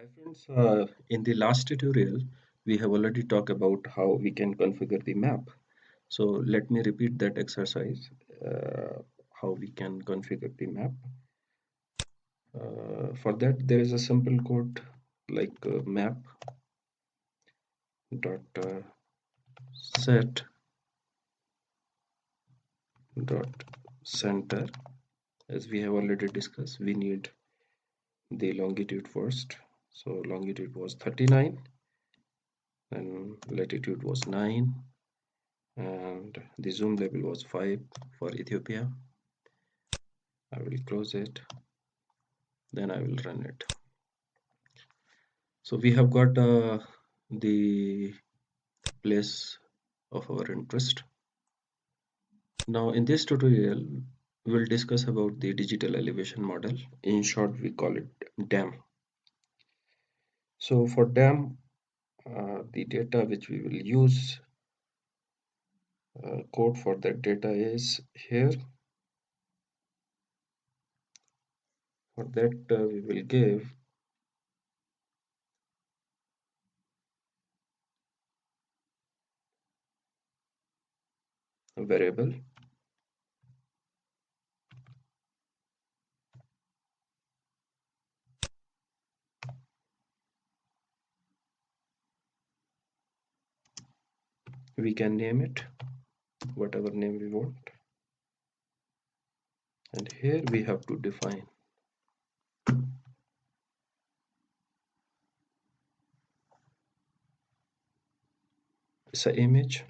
Hi friends, in the last tutorial, we have already talked about how we can configure the map. So let me repeat that exercise, how we can configure the map. For that, there is a simple code like map dot set dot center. As we have already discussed, we need the longitude first. So longitude was 39 and latitude was 9 and the zoom level was 5 for Ethiopia. I will close it, then I will run it. So we have got the place of our interest. Now in this tutorial, we will discuss about the digital elevation model. In short, we call it DEM. So for DEM, the data which we will use, code for that data is here. For that, we will give a variable. We can name it whatever name we want. And here we have to define it's an image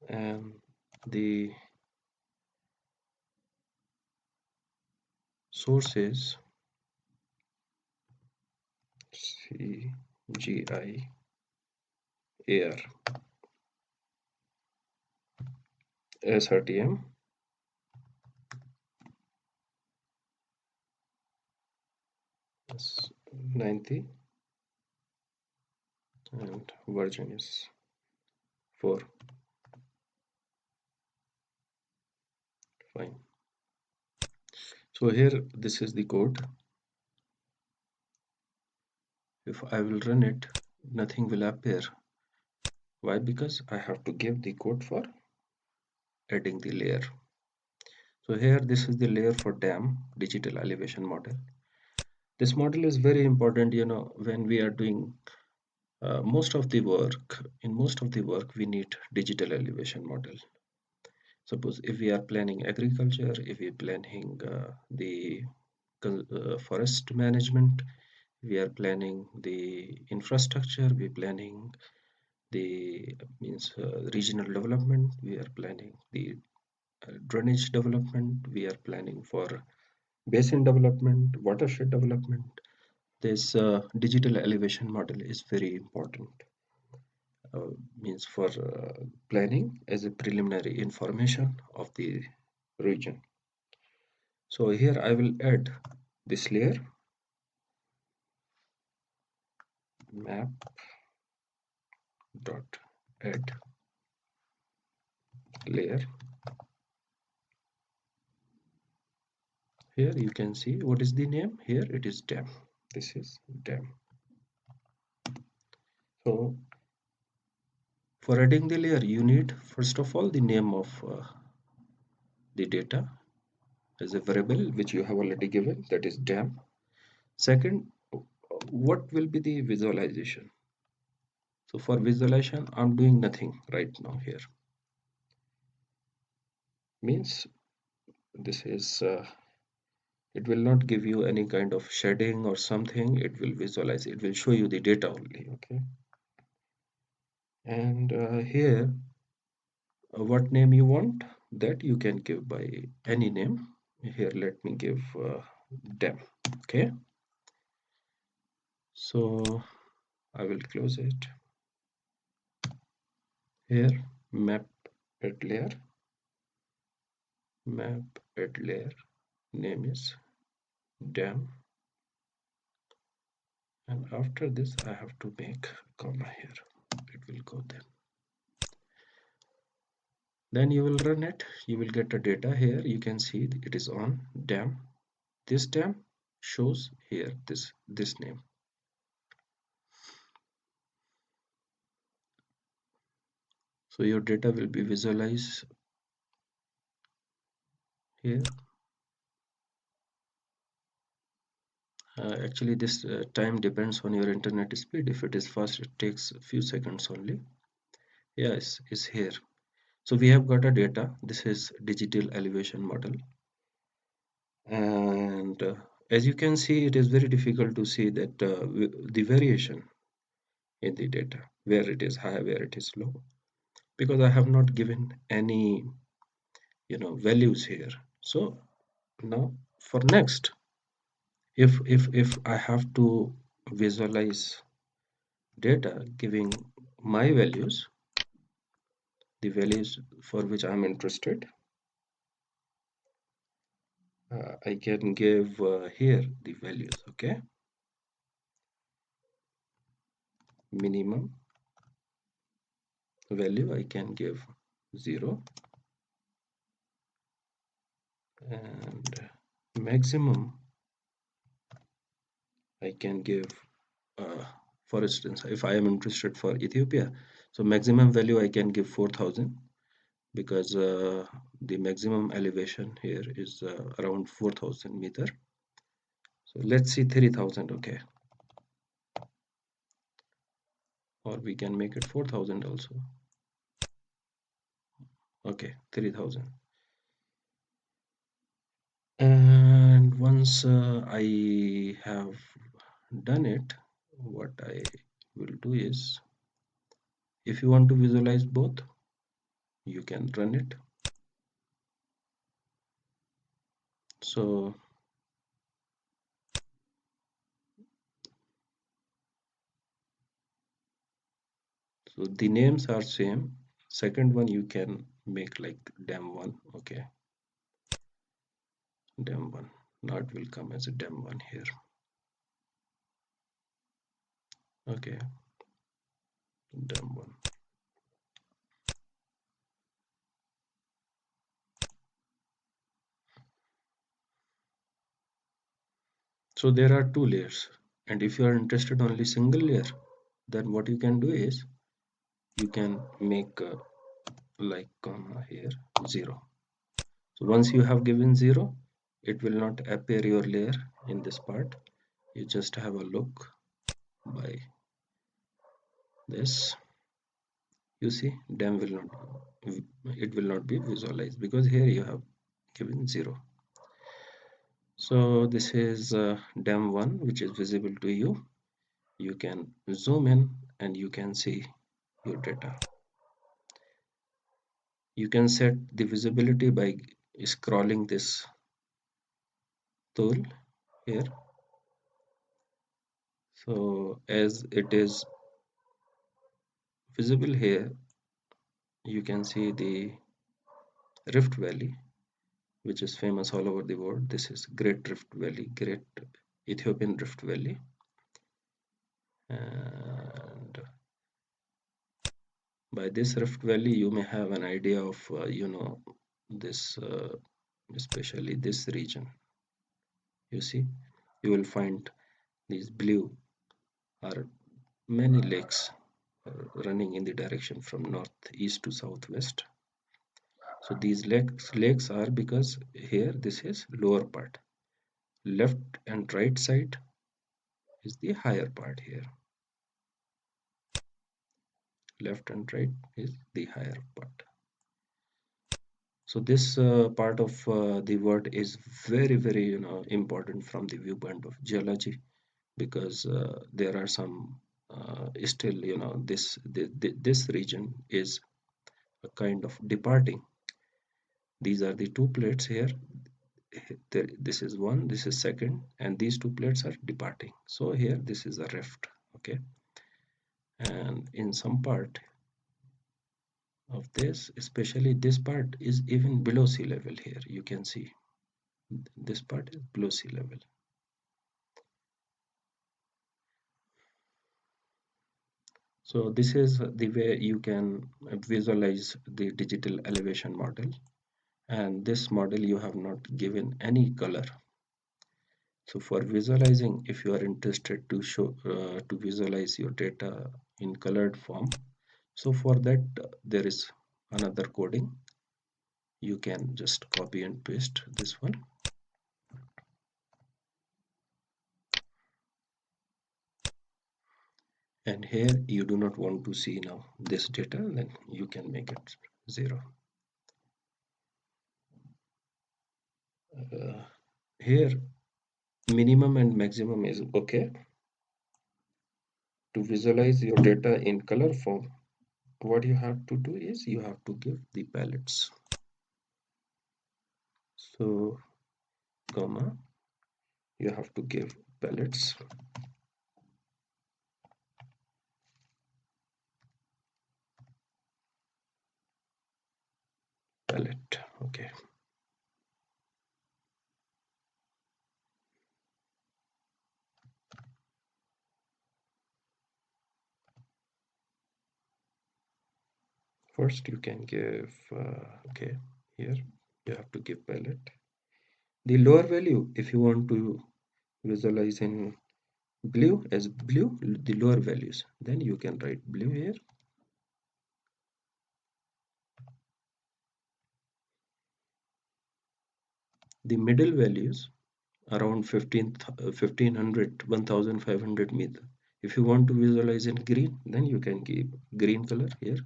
and the source is CGIAR SRTM is 90 and version is 4. Fine. So here this is the code. If I will run it, nothing will appear. Why? Because I have to give the code for adding the layer. So here this is the layer for DEM, digital elevation model. This model is very important, when we are doing most of the work. In most of the work we need digital elevation model. Suppose if we are planning agriculture, if we are planning the forest management, we are planning the infrastructure, we are planning the means regional development, we are planning the drainage development, we are planning for basin development, watershed development. This digital elevation model is very important. Means for planning as a preliminary information of the region. So here I will add this layer map dot add layer. Here you can see what is the name. Here it is DEM. This is DEM. So for adding the layer, you need first of all the name of the data as a variable which you have already given, that is DEM. Second, what will be the visualization? So for visualization, I'm doing nothing right now here. Means this is it will not give you any kind of shading or something. It will visualize, it will show you the data only. Okay. And here what name you want, that you can give by any name. Here let me give DEM. Okay, so I will close it. Here map at layer, map at layer, name is DEM, and after this I have to make a comma here. It will go then. Then you will run it, you will get the data. Here you can see it is on DEM. This DEM shows here this name. So your data will be visualized here. Actually this time depends on your internet speed. If it is fast, it takes a few seconds only. Yes, is here. So we have got a data. This is digital elevation model, and as you can see, it is very difficult to see that the variation in the data, where it is high, where it is low, because I have not given any values here. So now for next, if I have to visualize data giving my values, the values for which I'm interested, I can give here the values. Okay, minimum value I can give 0, and maximum I can give for instance, if I am interested for Ethiopia, so maximum value I can give 4,000, because the maximum elevation here is around 4,000 meter. So let's see 3,000. Okay, or we can make it 4,000 also. Okay, 3,000. And once I have done it, what I will do is, if you want to visualize both, you can run it. So the names are same. Second one you can make like DEM1. Okay, DEM1. Now it will come as a DEM1 here. Okay, DEM1. So there are two layers, and if you are interested only single layer, then what you can do is you can make like comma here 0. So once you have given 0, it will not appear your layer in this part. You just have a look by this. You see, DEM will not, it will not be visualized because here you have given 0. So this is DEM1, which is visible to you. You can zoom in and you can see your data. You can set the visibility by scrolling this tool here. So as it is visible here, you can see the Rift Valley, which is famous all over the world. This is Great Rift Valley, Great Ethiopian Rift Valley. And by this Rift Valley, you may have an idea of, this, especially this region. You see, you will find these blue are many lakes running in the direction from northeast to southwest. So these lakes are because here this is lower part. Left and right side is the higher part here. Left and right is the higher part. So this part of the word is very, very important from the viewpoint of geology, because there are some still this region is a kind of departing. These are the two plates here. This is one, this is second, and these two plates are departing. So here this is a rift. Okay, and in some part of this, especially this part is even below sea level. Here you can see this part is below sea level. So this is the way you can visualize the digital elevation model. And this model you have not given any color. So for visualizing, if you are interested to show to visualize your data in colored form, so for that there is another coding. You can just copy and paste this one. And here you do not want to see now this data, then you can make it 0. Uh, Here minimum and maximum is okay. To visualize your data in color form, what you have to do is you have to give the palettes. So comma, you have to give palettes, palette. Okay. First you can give okay, here you have to give palette. The lower value, if you want to visualize in blue as blue, the lower values, then you can write blue here. The middle values around 1500 1500 meter. If you want to visualize in green, then you can give green color here.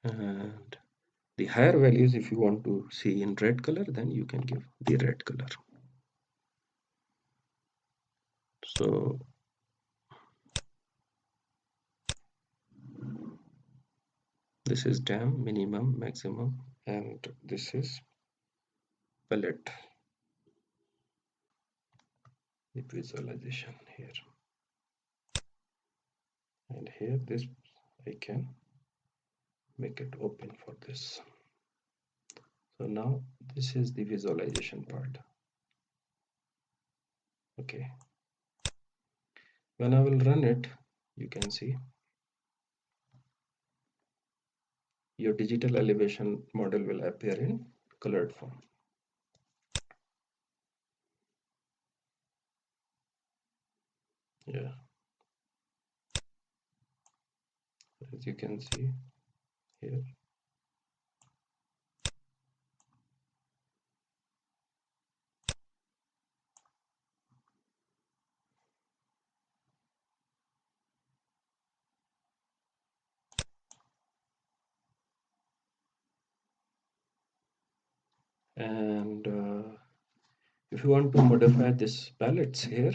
And the higher values, if you want to see in red color, then you can give the red color. So this is DEM, minimum, maximum, and this is palette, the visualization here. And here this I can make it open for this. So now this is the visualization part. Okay. When I will run it, you can see your digital elevation model will appear in colored form. Yeah, as you can see here. And if you want to modify this palettes here,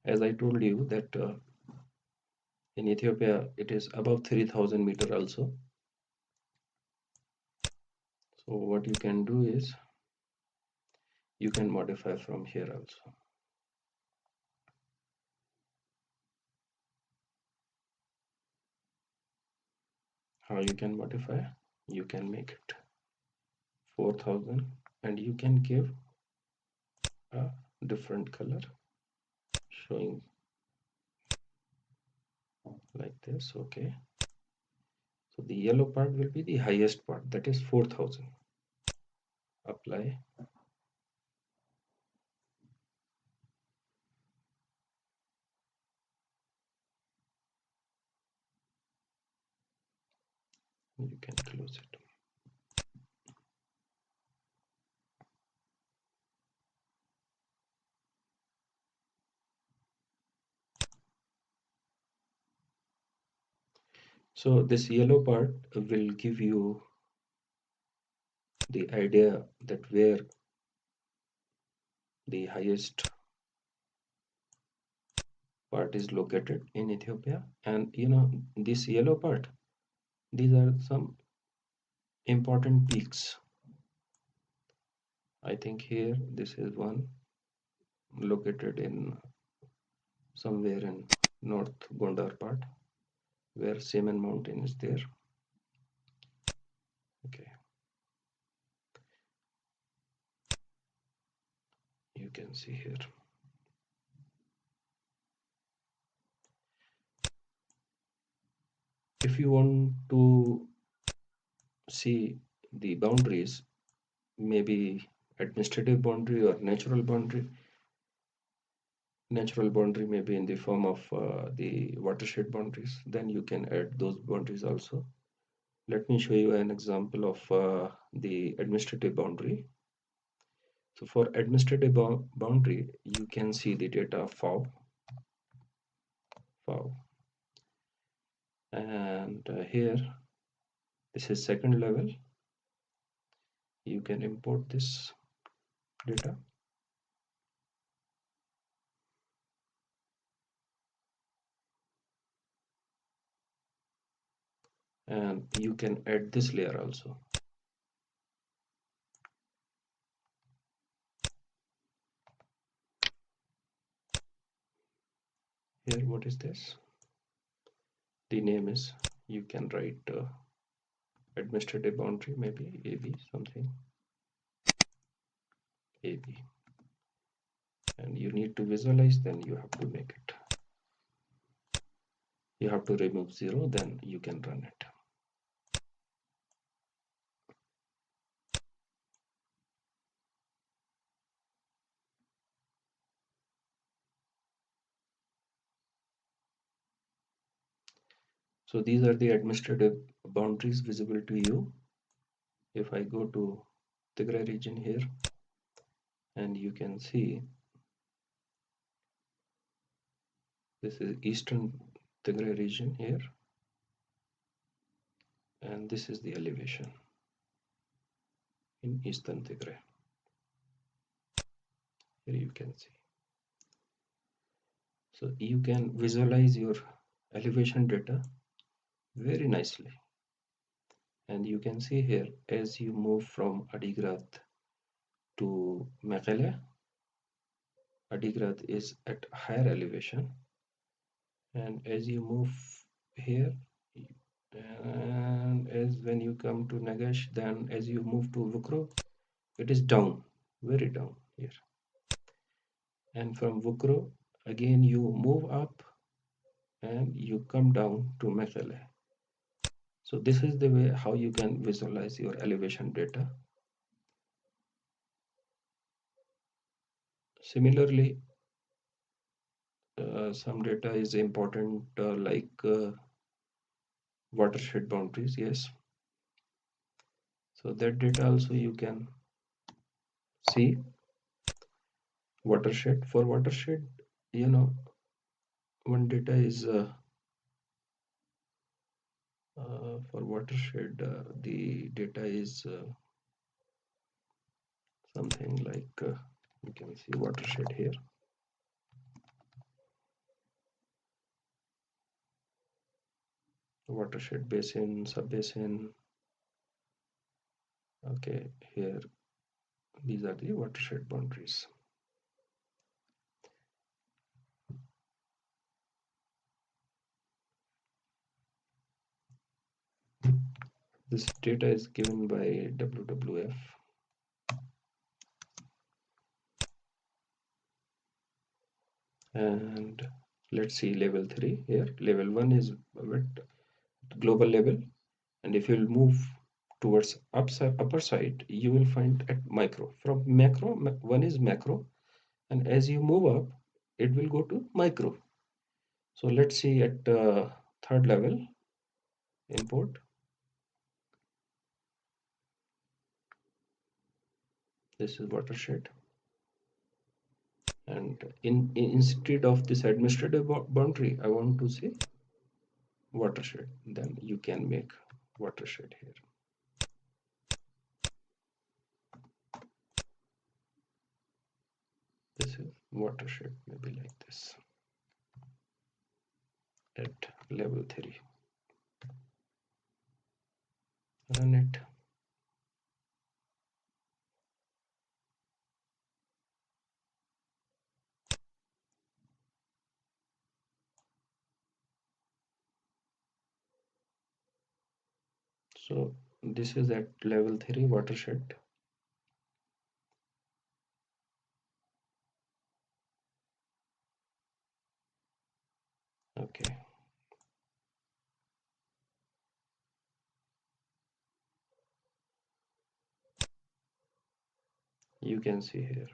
as I told you that in Ethiopia it is above 3000 meter also. So what you can do is you can modify from here also. How you can modify? You can make it 4000 and you can give a different color showing like this. Okay, so the yellow part will be the highest part, that is 4000. Apply. You can close it. So this yellow part will give you the idea that where the highest part is located in Ethiopia. And you know, this yellow part, these are some important peaks. I think here this is one located in somewhere in North Gondar part where Semen Mountain is there. Okay, you can see here. If you want to see the boundaries, maybe administrative boundary or natural boundary may be in the form of the watershed boundaries, then you can add those boundaries also. Let me show you an example of the administrative boundary. So for administrative boundary, you can see the data FOW, and here this is second level. You can import this data, and you can add this layer also. Here, what is this? The name is, you can write administrative boundary, maybe AB something, AB, and you need to visualize, then you have to make it. You have to remove 0, then you can run it. So these are the administrative boundaries visible to you. If I go to Tigray region here, and you can see this is eastern Tigray region here, and this is the elevation in eastern Tigray. Here you can see. So you can visualize your elevation data very nicely. And you can see here, as you move from Adigrat to Mekelle, Adigrat is at higher elevation, and as you move here, and as when you come to Nagash, then as you move to Vukro, it is down, very down here. And from Vukro, again you move up and you come down to Mekelle. So this is the way how you can visualize your elevation data. Similarly, some data is important, like watershed boundaries. Yes, so that data also you can see. Watershed, for watershed, you know, one data is for watershed, the data is something like you can see watershed here. Watershed, basin, sub-basin. Okay, here these are the watershed boundaries. This data is given by WWF. And let's see level 3 here. Level 1 is at global level, and if you'll move towards upper side, you will find at micro. From macro, one is macro, and as you move up, it will go to micro. So let's see at third level, import. This is watershed, and instead of this administrative boundary, I want to say watershed. Then you can make watershed here. This is watershed, maybe like this at level 3. Run it. So this is at level 3 watershed. Okay, you can see here.